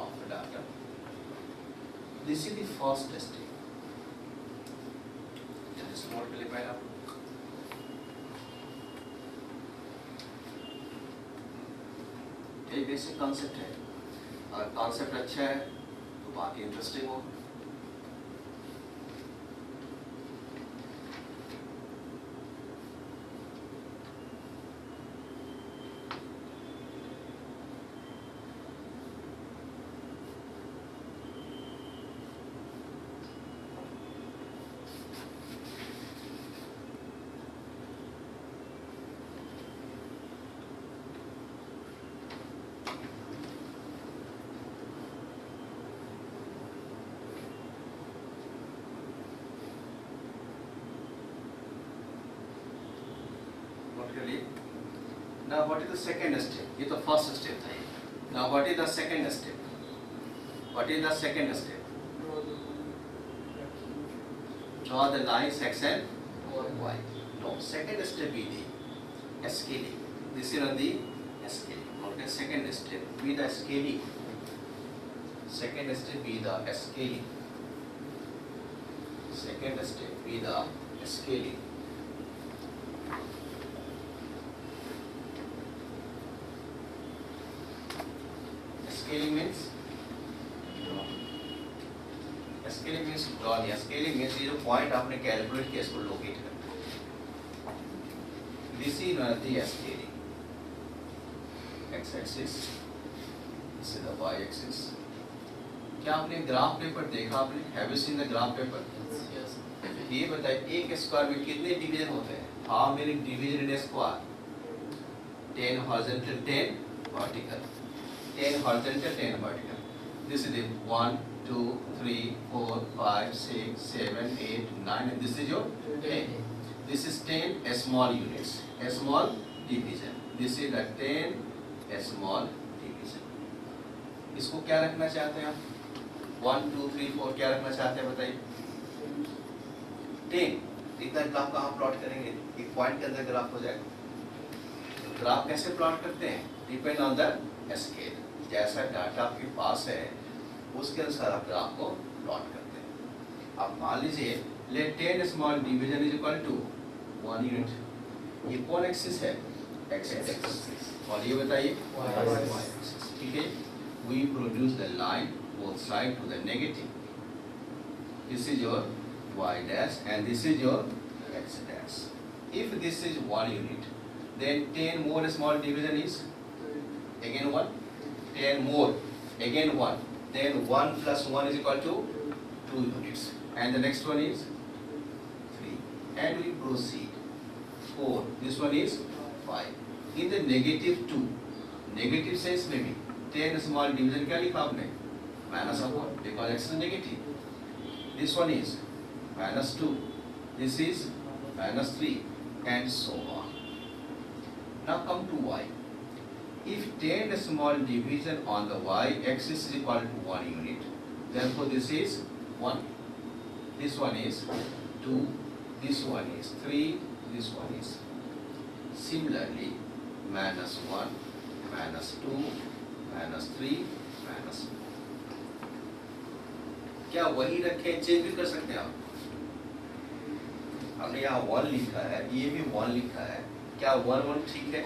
of the diagram. This is the first step. Just note के लिए पहला ये बेसिक कॉन्सेप्ट है. अगर कॉन्सेप्ट अच्छा है तो बाकी इंटरेस्टिंग हो. Now what is the second step? ये तो first step था ये. Now what is the second step? What is the second step? Draw the lines x and y. No, second step is the scaling. This is the scaling. Okay, second step be the scaling. Second step be the scaling. Second step be the scaling. Scaling means draw the scaling means ये जो point आपने calculate किया इसको locate करना. This is the scaling. X axis, this is the y axis. क्या आपने graph paper देखा आपने? Have you seen the graph paper? Yes. ये बताइए एक स्क्वायर में कितने डिवीजन होते हैं? How many division in a square? 10 horizontal, 10 vertical. 10 horizontal, 10 vertical. This is the 1, 2, 3, 4, 5, 6, 7, 8, 9, and this is your 10. This is 10 small units, a small division. This is the 10 small division. इसको क्या रखना चाहते हैं आप? 1, 2, 3, 4 क्या रखना चाहते हैं बताइए? 10. इतना ग्राफ कहाँ प्लॉट करेंगे? एक पॉइंट के अंदर ग्राफ हो जाएगा. ग्राफ कैसे प्लॉट करते हैं? Depend on the scale. जैसा डाटा आपके पास है उसके अनुसार आप ग्राफ को प्लॉट करते हैं. अब मान लीजिए let 10 small division is equal to 1 unit. ये कौन एक्सिस है? X axis. और ये बताइए y एक्सिस. ठीक है. We produce the line both side to the negative. This is your y dash and this is your x dash. If this is 1 unit, then 10 more small division is again 1. 10 more, again 1. Then 1 plus 1 is equal to 2 units. And the next one is 3. And we proceed. 4. This one is 5. In the negative 2, negative sense maybe 10 small division क्या लिखा आपने? Minus of 1 because x is negative. This one is minus 2. This is minus 3 and so on. Now come to y. If 10 small division on the y axis is equal to 1 unit, therefore this is 1, this one is 2, this one is 3, this one is. Similarly, minus 1, minus 2, minus 3, minus 4. क्या वही रखे? Change भी कर सकते हैं आप. हमने यहाँ 1 लिखा है, ये भी 1 लिखा है. क्या 1 1 ठीक है?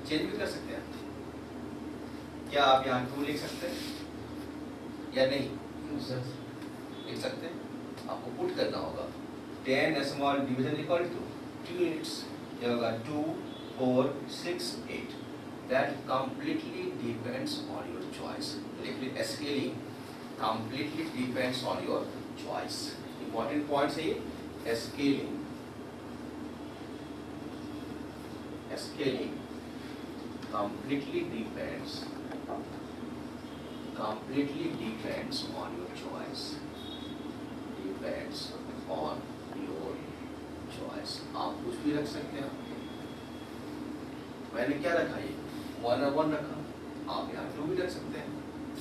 चेंज भी कर सकते हैं. क्या आप यहाँ 2 लिख सकते हैं या नहीं? लिख सकते हैं. आपको पुट करना होगा 10 small division equal to 2 units. ये होगा 2, 4, 6, 8. That completely depends on your choice. लेकिन scaling completely depends on your choice. Important points है scaling. Scaling completely depends on your choice. Depends on your choice. आप कुछ भी रख सकते हैं. मैंने क्या रखा? ये 1 और 1 रखा. आप यहाँ 2 भी रख सकते हैं,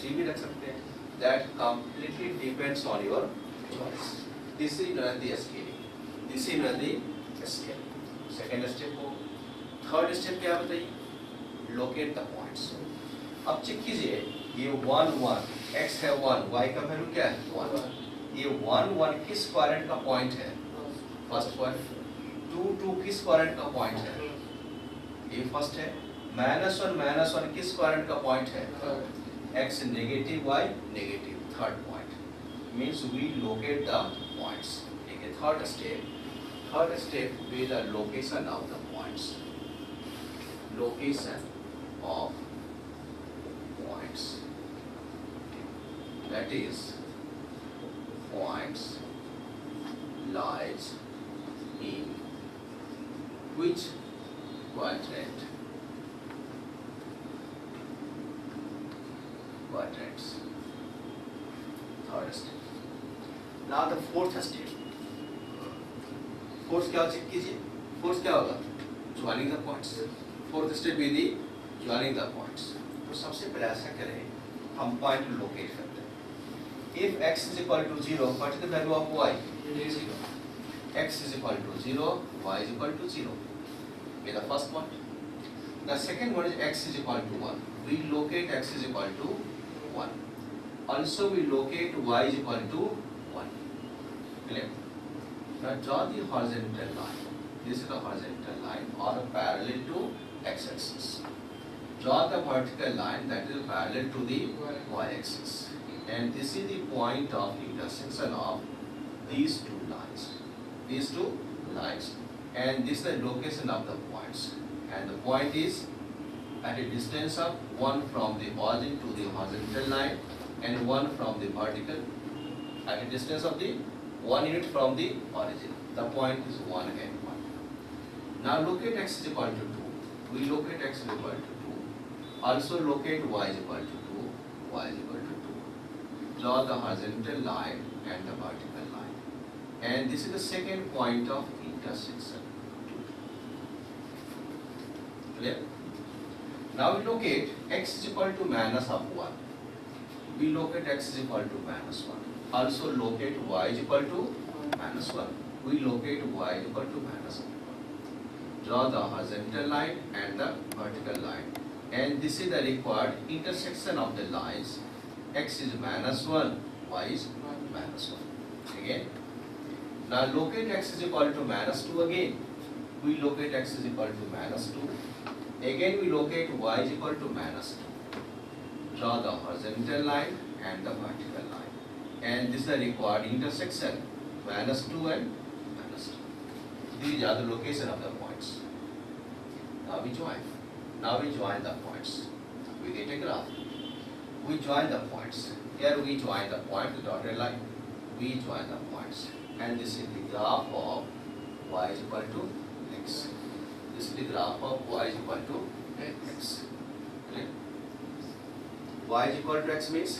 3 भी रख सकते हैं. That completely depends on your choice. This is the scaling. This is the scaling. Second step हो. Third step क्या बताइए? Locate the points. अब चेक कीजिए ये 1 1 x है 1, y का वैल्यू क्या है 1। ये 1 1 किस क्वाड्रेंट का पॉइंट है, फर्स्ट पॉइंट। 2 2 किस क्वाड्रेंट का पॉइंट है, ये फर्स्ट है। -1 किस क्वाड्रेंट का पॉइंट है, x negative y negative, third point. Means we locate the points. ठीक है, third step with the location of the points, location of points, that is points lies in which quadrant, quadrants, third step. Now the fourth step. Fourth क्या check कीजिए, fourth क्या होगा, joining the points. Fourth step with joining the points. तो सबसे पहले ऐसा करें, हम पॉइंट लोकेट करते हैं। If x is equal to 0, what is the value of y? 0. x is equal to 0, y is equal to 0. Be the first point. The second one is x is equal to 1. We locate x is equal to 1. Also we locate y is equal to 1. Clear? Now draw the horizontal line. This is the horizontal line or parallel to x-axis. Draw the vertical line that is parallel to the y-axis. And this is the point of intersection of these two lines. These two lines. And this is the location of the points. And the point is at a distance of 1 from the origin to the horizontal line and 1 from the vertical. At a distance of the 1 unit from the origin. The point is 1 and 1. Now locate x is equal to 2. We locate x is equal to 2. Also locate y is equal to 2. Y is equal to 2. Draw the horizontal line and the vertical line. And this is the second point of intersection. Clear? Now we locate x is equal to minus of 1. We locate x is equal to minus 1. Also locate y is equal to minus 1. We locate y is equal to minus 1. Draw the horizontal line and the vertical line. And this is the required intersection of the lines. X is minus 1, y is minus 1. Again. Now locate x is equal to minus 2 again. We locate x is equal to minus 2. Again we locate y is equal to minus 2. Draw the horizontal line and the vertical line. And this is the required intersection, minus 2 and minus 2. These are the location of the points. Now we join. Now we join the points. We get a graph. We join the points. Here we join the point, the dotted line. We join the points. And this is the graph of y is equal to x. This is the graph of y is equal to x. Clear? Y is equal to x means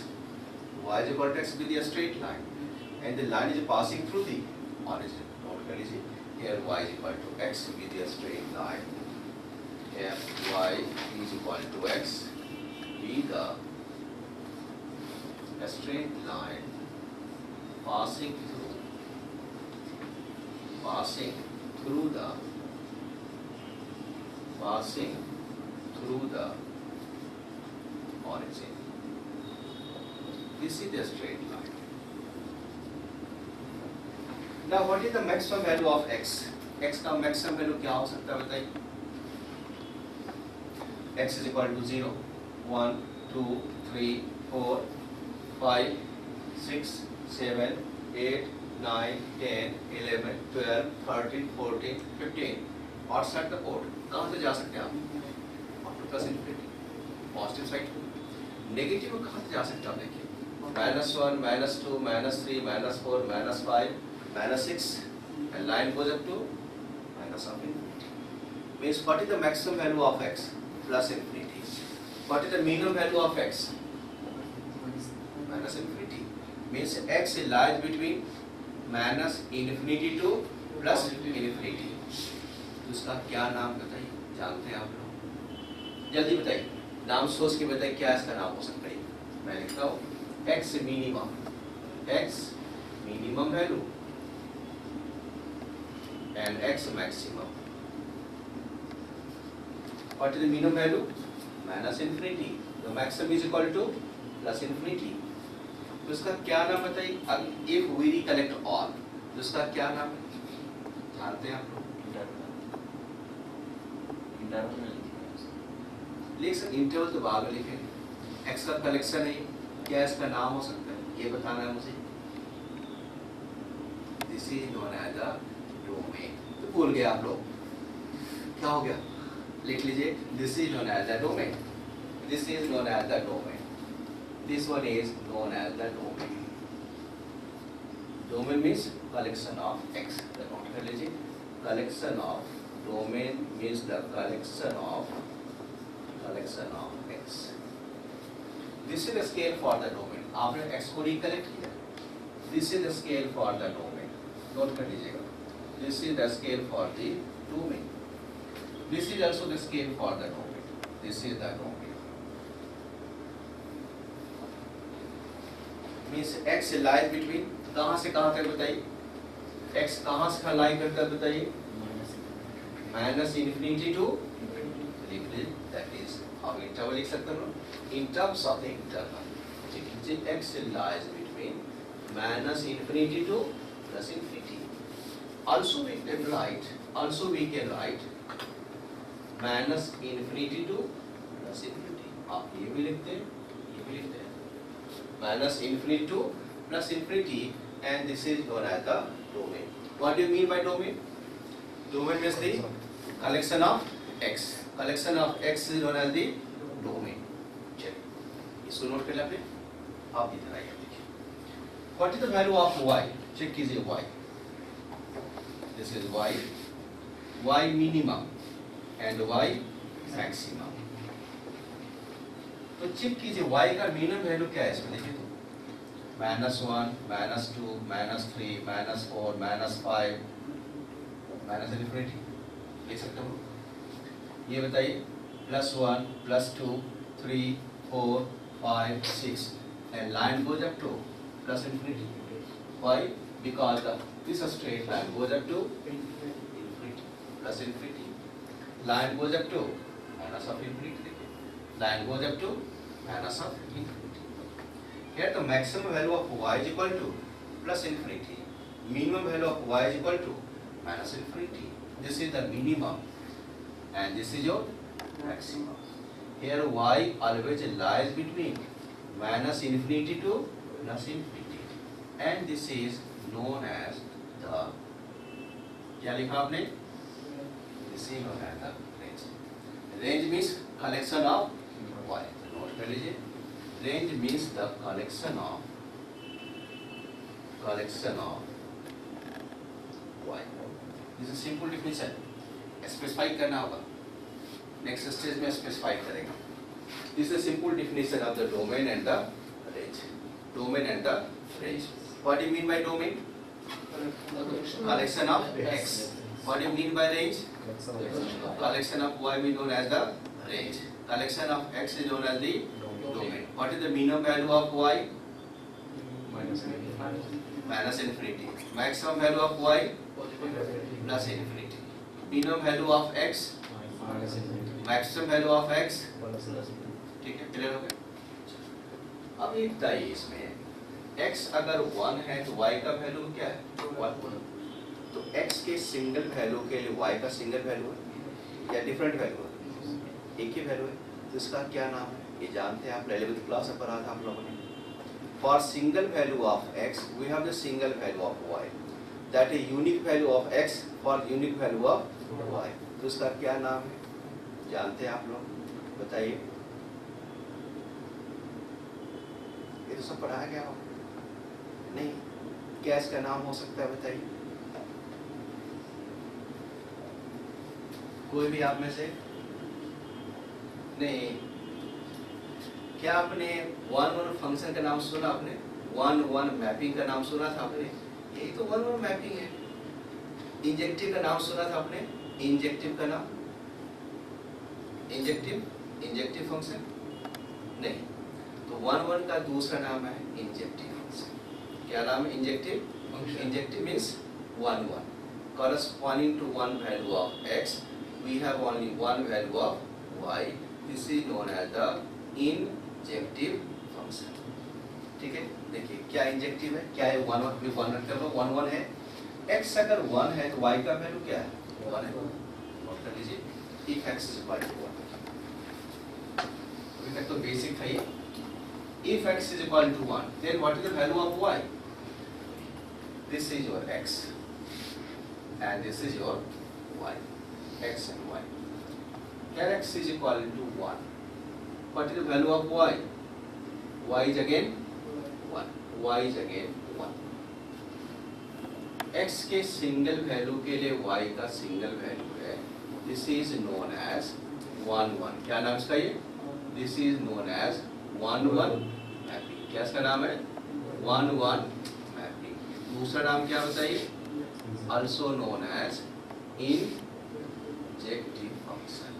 y is equal to x with a straight line, and the line is passing through the origin. Note कर लीजिए, here y is equal to x with a straight line. Here y is equal to x with a straight line passing through the origin. This is the straight line. Now what is the maximum value of x? x का maximum value क्या हो सकता है बताइए? x is equal to 0, 1, 2, 3, 4, 5, 6, 7, 8, 9, 10, 11, 12, 13, 14, 15. और set the code कहाँ से जा सकते हैं आप? Up to plus infinity. Positive side. Negative कहाँ से जा सकते हैं आप देखिए? -1, -2, -3, -4, -5, -6, and line goes up to minus of infinity. Means what is the maximum value of x? Plus infinity. What is the minimum value of x? Minus infinity. Means x lies between minus infinity to plus infinity. तो इसका क्या नाम बताइए, जानते हैं आप लोग? जल्दी बताइए, नाम सोच के बताइए क्या इसका नाम हो सकता है। मैं लिखता हूँ x minimum value and x maximum. What is the minimum value? Minus infinity. The maximum is equal to plus infinity. तो इसका क्या नाम बताइए? इफ वी रिकलेक्ट ऑल, तो इसका क्या नाम है जानते हैं आप लोग? लिख सकते इंटरवल तो बाद में लिखेंगे। एक्स का कलेक्शन है, क्या इसका नाम हो सकता है ये बताना है मुझे। This is known as the domain. तो भूल गए आप लोग, क्या हो गया? लिख लीजिए, this is known as the domain, this is known as the domain, this one is known as the domain. Domain means collection of X. Note कर लीजिए, collection of domain means the collection of x. This is the scale for the domain. आपने x को recollect किया, this is the scale for the domain. Note कर लीजिएगा, this is the scale for the domain, this is also the scale for the domain, this is the domain. Means x lies between, कहाँ से कहाँ तक बताइए? x कहाँ से कहाँ लाई करता है बताइए? माइनस इन्फिनिटी टू, लिख लीजिए, that is हम इंटरवल लिख सकते हैं in terms of the interval. x lies between minus infinity to plus infinity. Also we can write minus infinity to plus infinity. आप ये भी लिखते हैं, ये भी लिखते हैं, minus infinity to plus infinity, and this is known as the domain. What do you mean by domain? Domain means the collection of x. Collection of x is known as the domain. चलिए इसको note कर लिया आपने। आप इधर आइए, देखिए what is the value of y। Check कीजिए y, this is y minimum and y maximum. तो चेक कीजिए y का मिनिमम वैल्यू क्या है इसमें, देखिए तो -1, -2, -3, -4, -5, माइनस इन्फिनिटी लिख सकते हो। ये बताइए +1, +2, 3, 4, 5, 6 and line goes up to plus infinity. Why? Because this straight line goes up to infinity, plus infinity. Line goes up to minus of infinity. Line goes up to minus of infinity. Here the maximum value of y is equal to plus infinity. Minimum value of y is equal to minus infinity. This is the minimum and this is your maximum. Here y always lies between minus infinity to plus infinity, and this is known as the, क्या लिखा आपने? This is known as the range. Range means collection of y. Note कर लीजिए, range means the collection of y. This is simple definition. Specify करना होगा, next stage में specify करेंगे. This is a simple definition of the domain and the range. Domain and the range. What do you mean by domain? Collection of x. What do you mean by range? Collection of y is known as the range. Collection of x is known as the domain. What is the minimum value of y? Minus infinity. Maximum value of y? Plus infinity. Minimum value of x? Maximum value of x? ठीक है, clear हो गया? अब ये बताइए इसमें x अगर 1 है तो y का वैल्यू क्या है? 1। तो x के सिंगल वैल्यू के लिए y का सिंगल वैल्यू है या डिफरेंट वैल्यू है? एक ही वैल्यू है। तो इसका क्या नाम है ये जानते हैं आप, 11th क्लास में पढ़ा था आप लोगों ने। For single value of x we have the single value of y, that is unique value of x for unique value of y। तो इसका क्या नाम है जानते हैं आप लोग, बताइए। ये तो सब पढ़ाया गया हो नहीं, क्या इसका नाम हो सकता है बताइए? कोई भी आप में से नहीं? क्या आपने 1-1 फंक्शन का नाम सुना? आपने 1-1 मैपिंग का नाम सुना था आपने? यही तो 1-1 मैपिंग है। इंजेक्टिव का नाम सुना था आपने? इंजेक्टिव का नाम, इंजेक्टिव फंक्शन नहीं। तो 1-1 का दूसरा नाम है इंजेक्टिव फंक्शन। क्या नाम है? Injective function. Injective means 1-1 corresponding to one value of x we have only one value of y. This is known as the injective function. ठीक है। देखिए क्या इंजेक्टिव है, क्या है, 1 1 भी 1 रख लो, 1 1 है। x अगर 1 है तो y का वैल्यू क्या है, 1 है। नोट कर लीजिए, if x is equal to 1, अभी तक तो बेसिक था ये। If x is equal to 1, then what is the value of y? This is your x and this is your y, x and y. Here x is equal to 1. What is the value of y? Y is again 1. Y is again 1. x के single value के लिए y का single value है, this is known as 1 1. क्या नाम इसका ये? This is known as 1 1 mapping. क्या इसका नाम है? 1 1 मैपिंग. दूसरा नाम क्या बताइए? Also known as injective function.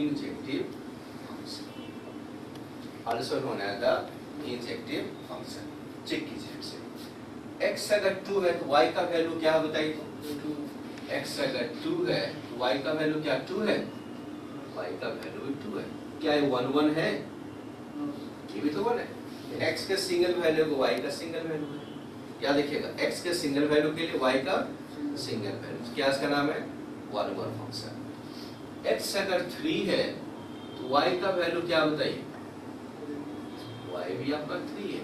Injective function. Also known as the injective function. Check कीजिए इसे. x अगर 2 है तो y का वैल्यू क्या बताइए? 2. x अगर 2 है तो y का वैल्यू क्या 2 है? y का वैल्यू भी 2 है. क्या ये 1 1 है? ये भी तो 1 है. x के सिंगल वैल्यू को y का सिंगल वैल्यू है. क्या देखिएगा, x के सिंगल वैल्यू के लिए y का सिंगल वैल्यू, क्या इसका नाम है? 1 1 फंक्शन. x अगर 3 है तो y का वैल्यू क्या बताइए? y भी आपका 3 है.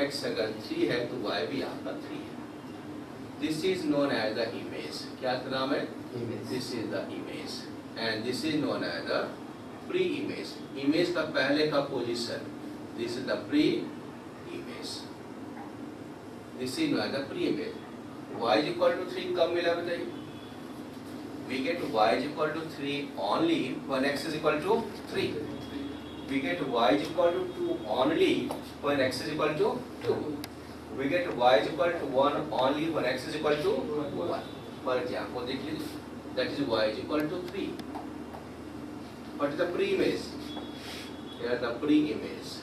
x अगर 3 है तो y भी आपका 3 है. This is known as the image. क्या इसका नाम है? This is the image and this is known as the pre image. Image का पहले का position, this is the pre image. This is known as the pre image. y is equal to 3 कब मिला बताइए? We get y is equal to 3 only when x is equal to 3. We get y is equal to 2 only when x is equal to 2. We get y is equal to 1 only when x is equal to 1. For example, देख लीजिए, that is y is equal to 3. What is the pre-image? Here the pre-image.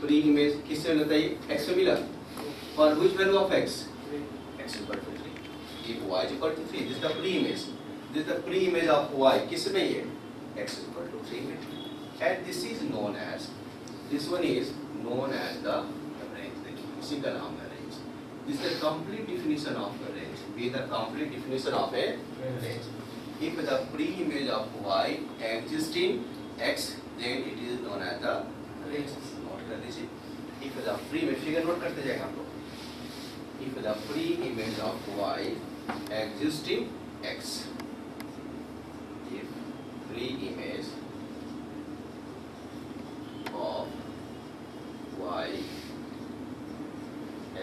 Pre-image किससे मिलता है? x से मिला. For which value of x? x is equal to 3. If y is equal to 3, this is the pre-image. This is the pre-image of y. किस में ये? x is equal to 3 में. And this is known as, this one is known as the range. देखिए, इसी का नाम है range. This is the complete definition of the range. Be the complete definition of a range. If the pre-image of y exists in x, then it is known as the range. Note कर लीजिए. If the pre-image, figure note करते जाएगा हम लोग. If the pre-image of y exists in x, if pre-image of y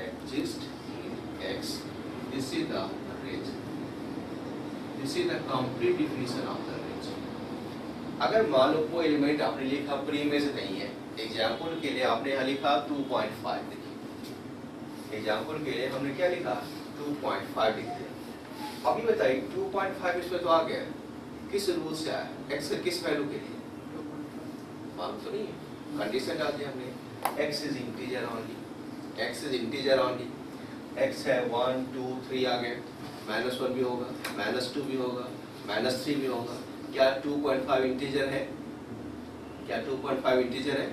exists in x, this is the range. This is the complete definition of the range. अगर मान लो कोई element आपने लिखा pre-image नहीं है, एग्जाम्पल के लिए आपने यहाँ लिखा 2.5. एग्जाम्पल के लिए हमने क्या लिखा? 2.5 लिखते हैं. अभी बताइए 2.5 इसमें तो आ गया, किस रूल से आया? x के किस वैल्यू के लिए? मालूम तो नहीं है. कंडीशन डाल दी हमने, x is integer only. x is integer only. x है 1 2 3 आ गए. -1 भी होगा, -2 भी होगा, -3 भी होगा. क्या 2.5 इंटीजर है? क्या 2.5 इंटीजर है?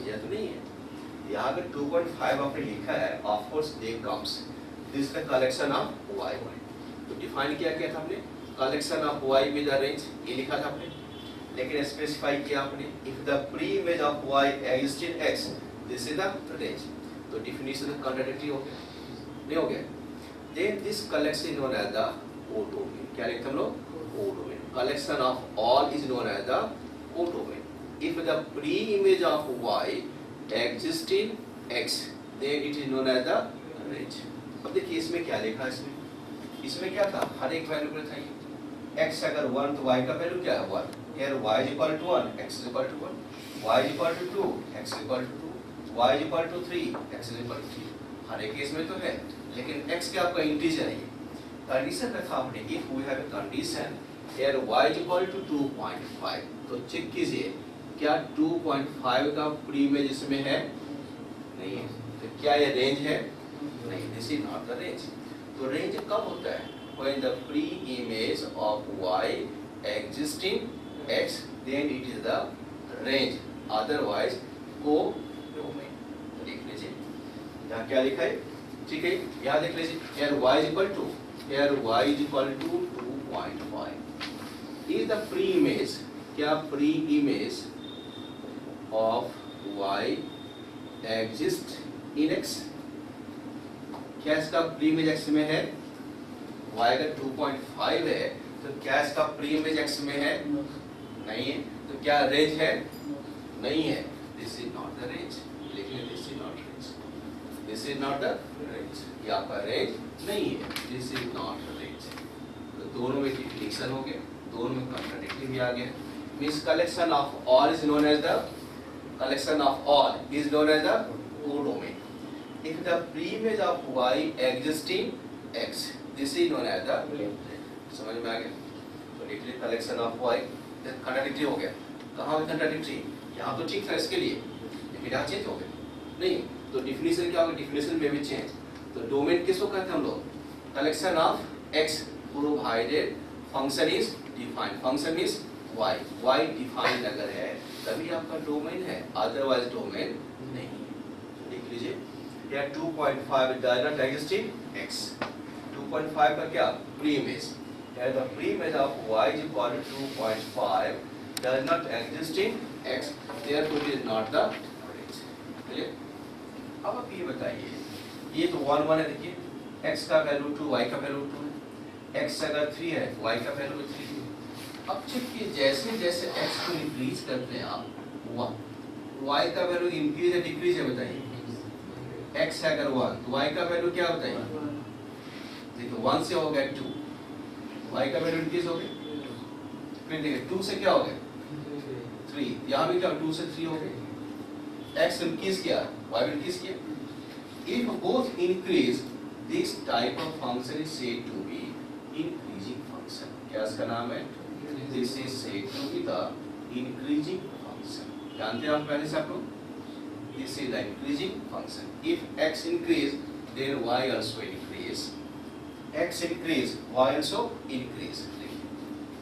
या तो नहीं है. यहाँ पे 2.5 आपने लिखा है, of course they comes this the collection of y. तो डिफाइन किया था हमने, collection of y with the range, ये लिखा था आपने. लेकिन स्पेसिफाई किया आपने, if the pre image of y exists in x, this is the range. तो डिफिनिशन कॉन्ट्राडिक्टरी हो गया, नहीं हो गया? Then this collection is known as the O domain. क्या लिखते हम लोग? O domain. Collection of all is known as the O domain. If the pre-image of y exists in x, then it is known as the range. अब देखिए इसमें क्या लिखा है, इसमें क्या था? हर एक वैल्यू पर था. x अगर 1 तो y का वैल्यू क्या है? 1. Here y is equal to 1, x is equal to 1. y is equal to 2, x is equal to 2. y is equal to 3, x is equal to 3. हर एक केस में तो है, लेकिन x क्या आपका इंटीजर है. कंडीशन रखा आपने, if we have a condition here y is equal to 2.5, तो चेक कीजिए क्या 2.5 का प्री इमेज इसमें है? नहीं है. तो क्या ये रेंज है? नहीं, this is not the range. तो रेंज कब होता है? When the pre-image of y exists in x, then it is the range. Otherwise, co-domain. देख लीजिए यहाँ क्या लिखा है, ठीक है, यहाँ देख लीजिए here y is equal to 2.5 is the pre-image, क्या pre-image of y exist in x, क्या इसका pre-image x में है, y अगर 2.5 है तो क्या इसका pre-image x में है, नहीं है, तो क्या रेंज है, नहीं है, this is not the range, लेकिन this is not range, this is not the range, ये आपका रेंज नहीं है, this is not the range, तो दोनों में डिफिनेशन हो गया, दोनों में कॉन्ट्राडिक्टरी भी आ गया, means collection of all is known as the collection of all is known as the codomain. If the pre-image of y exists in x, this is known as the समझ में आ गया, तो लिख लिया collection of y, contradictory हो गया, कहाँ में contradictory, यहाँ तो ठीक था इसके लिए, लेकिन यहाँ चेंज हो गया, नहीं, तो डिफिनेशन क्या होगा, डिफिनेशन में भी चेंज, तो डोमेन किसको कहते हैं हम लोग, collection of x provided function is defined, function is y, y defined अगर है तभी आपका डोमेन है, अदरवाइज डोमेन नहीं है। देख लीजिए यहाँ 2.5 does not exist in x, 2.5 का क्या pre-image, the pre-image of y is equal to 2.5 does not exist in x, therefore it is not the range, clear? अब आप ये बताइए, ये तो 1 1 है, देखिए x का वैल्यू 2, y का वैल्यू 2, x अगर 3 है, y का वैल्यू 3, अब चेक कीजिए जैसे जैसे x को इंक्रीज करते हैं आप, y का वैल्यू इंक्रीज है डिक्रीज है, बताइए x है अगर 1 तो y का वैल्यू क्या होता है, देखिए 1 से हो गया 2, y का वैल्यू इंक्रीज हो गया, फिर देखिए 2 से क्या हो गया 3, यहाँ भी क्या 2 से 3 हो गया, x इंक्रीज किया y इंक्रीज किया, if both increase this type of function is said to be increasing function, क्या इसका नाम है, this is said to be the increasing function, जानते हैं आप पहले से आप लोग, this is the increasing function, if x increase then y also increase, x increase y also increase,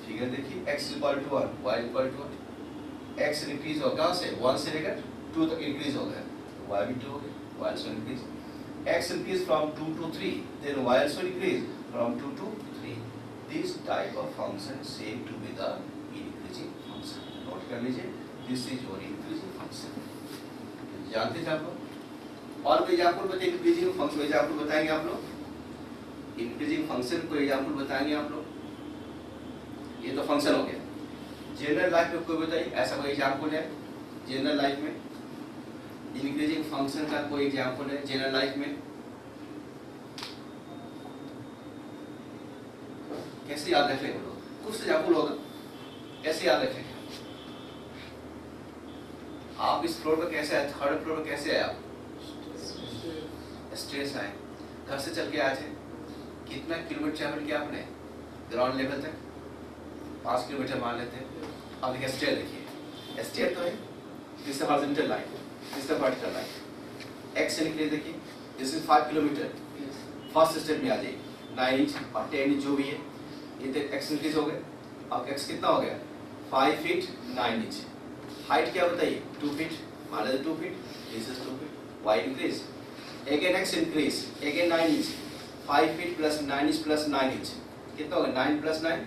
figure देखिए x equal to 1 y equal to 1, x increase होगा कहाँ से 1 से लेकर 2 तक increase हो गया, तो y भी 2 हो गया, y also increase, x increase from 2 to 3 then y also increase from 2 to 3, this type of function is said to be the increasing function, note कर लीजिए, this is your increasing function, जानते थे आप लोग, और कोई एग्जाम्पल बताइए increasing function, कोई एग्जाम्पल बताएंगे आप लोग, इंक्रीजिंग फंक्शन कोई एग्जाम्पल बताएंगे आप लोग, ये तो फंक्शन हो गया, जनरल लाइफ में कोई बताइए ऐसा कोई एग्जाम्पल है, जनरल लाइफ में इंक्रीजिंग फंक्शन का कोई एग्जाम्पल है जनरल लाइफ में, कैसे याद रख लेंगे लोग, कुछ एग्जाम्पल होगा, कैसे याद रखेंगे आप, इस फ्लोर पर कैसे आए, थर्ड फ्लोर पर कैसे आए आप, स्टेज आए, घर से चल के आए थे, कितना किलोमीटर ट्रैवल किया आपने ग्राउंड लेवल तक, 5 किलोमीटर मान लेते हैं, अब देखिए स्टेयर, देखिए स्टेयर तो है, this is horizontal line, this is vertical line, x से निकले देखिए, this is 5 kilometre, first step में आ जाइए 9 इंच और 10 इंच जो भी है, ये एक्स इंक्रीज हो गए, अब एक्स कितना हो गया 5 फीट 9 इंच, हाइट क्या बताइए 2 फीट, मान लेते 2 feet, this is 2 feet, y increase, again x increase, again 9 inch, 5 feet plus 9 inch plus 9 inch, कितना होगा 9 plus 9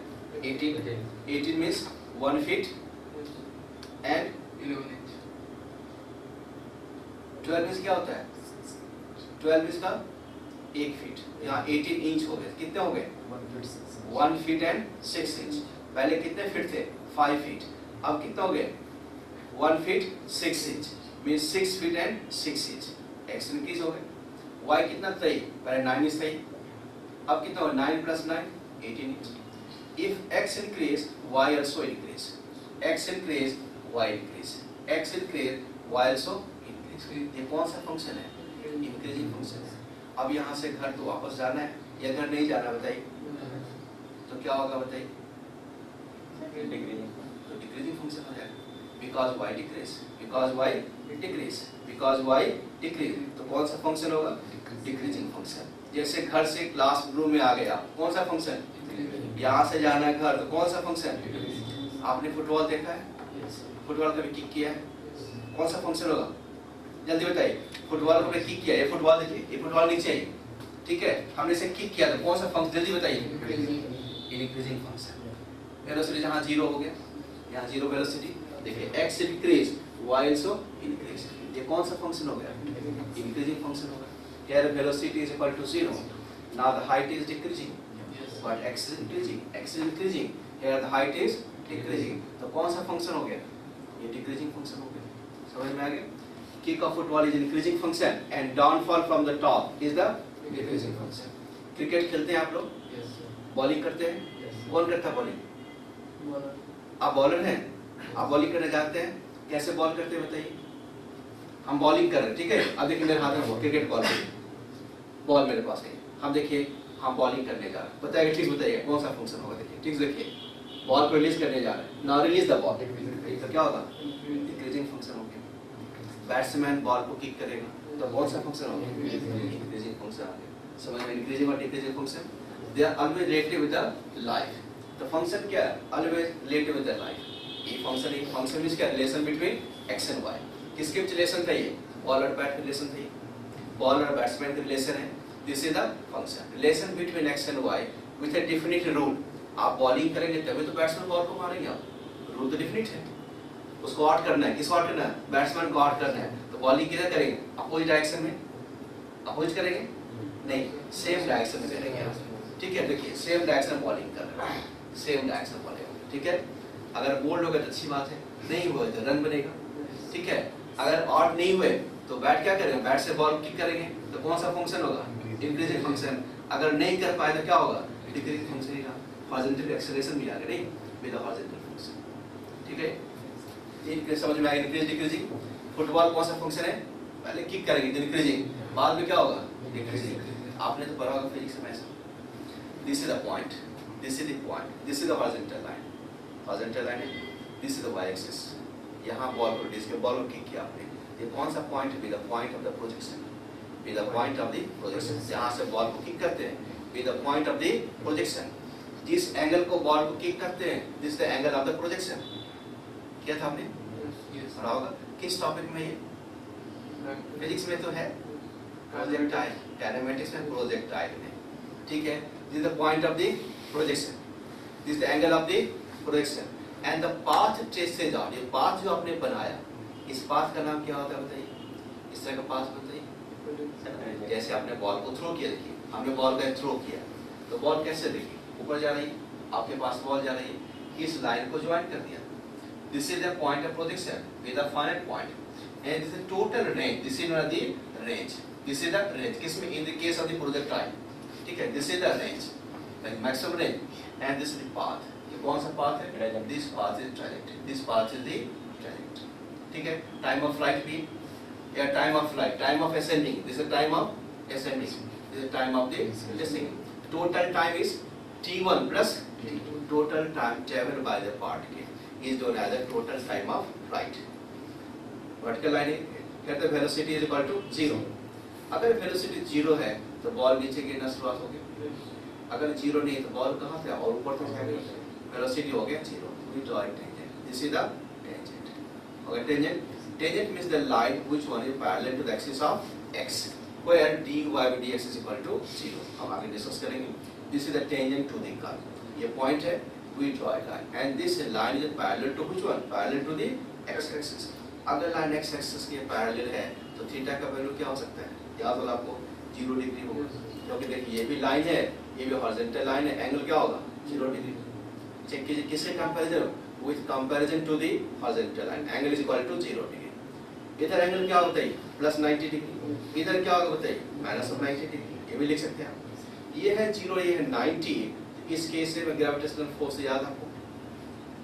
18, 18 means 1 feet and 11 inch, 12 means क्या होता है 12 मीन्स का 1 फीट, यहाँ 18 इंच हो गए, कितने हो गए 1 फीट एंड 6 इंच, पहले कितने फीट थे 5 फीट, अब कितना हो गए 1 feet 6 inch, means 6 feet and 6 inch, x increase हो गए, वाई कितना सही, पहले 9 इंच सही, अब कितना हो 9 plus 9 18 inch, if x increase y also increase, x increase y increase, x increase y also increase, ये कौन सा फंक्शन है इंक्रीजिंग फंक्शन है। अब यहाँ से घर तो वापस जाना है या घर नहीं जाना बताइए, तो क्या होगा बताइए, तो डिक्रीजिंग फंक्शन हो जाएगा, because y decrease, because y decrease, because y decrease, तो कौन सा फंक्शन होगा डिक्रीजिंग फंक्शन। जैसे घर से क्लास रूम में आ गया, कौन सा फंक्शन, यहाँ से जाना है घर, तो कौन सा फंक्शन, आपने फुटबॉल देखा है, फुटबॉल कभी किक किया है, कौन सा फंक्शन होगा जल्दी बताइए, फुटबॉल को हमने किक किया, ये फुटबॉल देखिए, ये फुटबॉल नीचे है, ठीक है, हमने इसे किक किया तो कौन सा फंक्शन, जल्दी बताइए, इंक्रीजिंग फंक्शन। वेलोसिटी जहाँ 0 हो गया, यहाँ 0 वेलोसिटी, देखिए x decrease y also increase, ये कौन सा फंक्शन हो गया, इंक्रीजिंग फंक्शन होगा। Here velocity is equal to 0, now the height is decreasing, but x is increasing, here the height is decreasing, तो कौन सा फंक्शन हो गया, ये डिक्रीजिंग फंक्शन हो गया, समझ में आ गया। Kick of football is increasing function and downfall from the top is the decreasing function। Cricket खेलते हैं आप लोग, बॉलिंग करते हैं, कौन करता है बॉलिंग, आप बॉलर हैं, आप बॉलिंग करने जाते हैं, कैसे बॉल करते हैं बताइए, हम बॉलिंग कर रहे हैं, ठीक है, अब देखिए मेरे हाथ में क्रिकेट बॉल मेरे पास है, हम देखिए हम बॉलिंग करने जा रहे हैं, बताइए ठीक, बताइए कौन सा फंक्शन होगा, देखिए ठीक, देखिए बॉल को रिलीज करने जा रहे हैं, नाउ रिलीज द बॉल, तो क्या होगा, इंक्रीजिंग फंक्शन हो गया। बैट्समैन बॉल को किक करेगा तो कौन सा फंक्शन होगा, इंक्रीजिंग फंक्शन आ गया, समझ में, इंक्रीजिंग और decreasing function they are always related with the life, तो फंक्शन क्या है, always related with the life. ये फंक्शन मींस क्या, relation between x and y, किसके बीच रिलेशन था, ये बॉल और बैट का रिलेशन था, ये बॉल और बैट्समैन का रिलेशन है, this is the function, relation between x and y with a definite rule. आप बॉलिंग करेंगे तभी तो बैट्समैन बॉल को मारेंगे, आप रूल तो डेफिनिट है, उसको आउट करना है, किसको आउट करना है, बैट्समैन को आउट करना है, तो बॉलिंग किधर करेंगे, अपोजिट डायरेक्शन में, अपोजिट करेंगे नहीं, सेम डायरेक्शन में करेंगे, ठीक है, देखिए सेम डायरेक्शन बॉलिंग कर रहे हैं, सेम डायरेक्शन बॉलिंग, ठीक है, अगर बोल्ड होगा तो अच्छी बात है, नहीं हुआ तो रन बनेगा, ठीक है, अगर आउट नहीं हुए तो बैट क्या करेंगे, बैट से बॉल किक करेंगे तो कौन सा फंक्शन होगा, इंक्रीजिंग फंक्शन, अगर नहीं कर पाए तो क्या होगा, डिक्रीजिंग फंक्शन का हॉरिजॉन्टल एक्सेलरेशन भी आ गया, नहीं विद हॉरिजॉन्टल फंक्शन, ठीक है, ये समझ में आया, इंक्रीज डिक्रीजिंग। फुटबॉल कौन सा फंक्शन है, पहले किक करेंगे डिक्रीजिंग, बाद में क्या होगा, डिक्रीजिंग, आपने तो पढ़ा होगा फिजिक्स में ऐसा, this is the point, this is the point, this is the horizontal line, horizontal line है, this is the Y axis, यहाँ बॉल को डिस्क बॉल को किक किया आपने, ये कौन सा पॉइंट है, the point of the projection, the point of the projection, जहाँ से बॉल को किक करते हैं, the point of the projection, जिस एंगल को बॉल को किक करते हैं, this is the angle of the projection. क्या था आपने पढ़ा होगा, किस टॉपिक में, ये फिजिक्स में तो है, प्रोजेक्टाइल, काइनेमेटिक्स में प्रोजेक्टाइल में, ठीक है, this is the point of the projection, this is the angle of the projection and the path traces out, ये पाथ जो आपने बनाया, इस पाथ का नाम क्या होता है बताइए, इस तरह का पाथ बताइए, जैसे आपने बॉल को थ्रो किया, देखिए हमने बॉल का थ्रो किया तो बॉल कैसे, देखिए ऊपर जा रही है, आपके पास बॉल जा रही है, इस लाइन को ज्वाइन कर दिया, this is the point of projection with a finite point and this is the total range, this is not the range, this is the range, किसमें, in the case of the projectile, ठीक है, this is the range, like maximum range and this is the path, ये कौन सा path है, this path is trajectory, this path is the trajectory, ठीक है, time of flight भी, या time of flight, time of ascending, this is time of ascending, this is time of the descending, total time is t1 plus t2, total time traveled by the particle is known as the total time of flight। Vertical line कहते हैं velocity is equal to 0, अगर velocity 0 है तो ball नीचे गिरना शुरुआत हो गई, अगर 0 नहीं तो बॉल कहाँ से और ऊपर तक जाएगा, वेलोसिटी हो गया 0, we draw a tangent, this is the tangent, okay, tangent means the line which one is parallel to the axis of x where dy by dx is equal to 0, हम आगे डिस्कस करेंगे, this is the tangent to the curve, ये point है, we draw a line and this line is parallel to which one, parallel to the x axis, अगर line x axis के parallel है तो theta का value क्या हो सकता है, याद होगा आपको 0 डिग्री होगा, क्योंकि देखिए ये भी लाइन है, ये भी हॉरिजॉन्टल लाइन है, एंगल क्या होगा 0 डिग्री, चेक कीजिए किससे comparison, with comparison to the horizontal line, angle is equal to 0 degree, इधर एंगल क्या होता है प्लस 90 डिग्री, इधर क्या होगा बताइए माइनस 90 डिग्री, ये भी लिख सकते हैं आप, ये है 0, ये है 90, इस केस से ग्रेविटेशनल फोर्स याद आपको,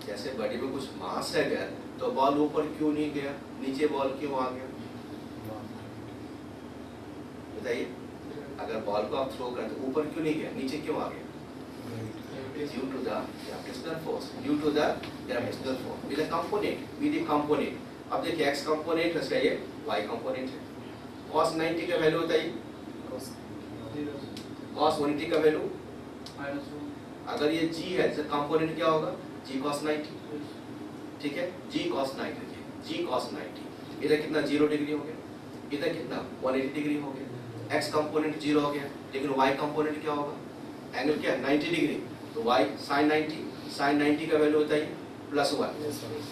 जैसे बॉडी में कुछ मास है अगर तो बॉल ऊपर क्यों नहीं गया, नीचे बॉल क्यों आ गया, बताइए, अगर बॉल को आप थ्रो करते तो ऊपर क्यों नहीं गया, नीचे क्यों आ गया, due to the gravitational force, due to the gravitational force with a component, with a component, अब देखिए x कंपोनेंट है, ये y कंपोनेंट है, cos 90 का वैल्यू बताइए, cos 180 का वैल्यू, अगर ये g है तो कंपोनेंट क्या होगा, g cos 90, ठीक है, g cos 90, g cos 90, इधर कितना 0 डिग्री हो गया, इधर कितना 180 डिग्री हो गया, x कंपोनेंट 0 हो गया, लेकिन y कंपोनेंट क्या होगा, एंगल क्या है 90 डिग्री, तो y sin 90 का वैल्यू होता है +1,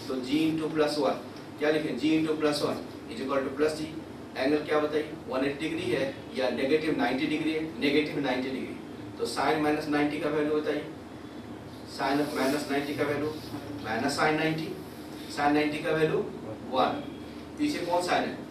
तो g इंटू +1 क्या लिखें, g into +1 is equal to plus g, angle क्या बताइए 180 डिग्री है या नेगेटिव 90 डिग्री है, नेगेटिव 90 डिग्री, तो sin -90 का वैल्यू बताइए, sin -90 का वैल्यू -sin 90 का वैल्यू 1, पीछे कौन साइन है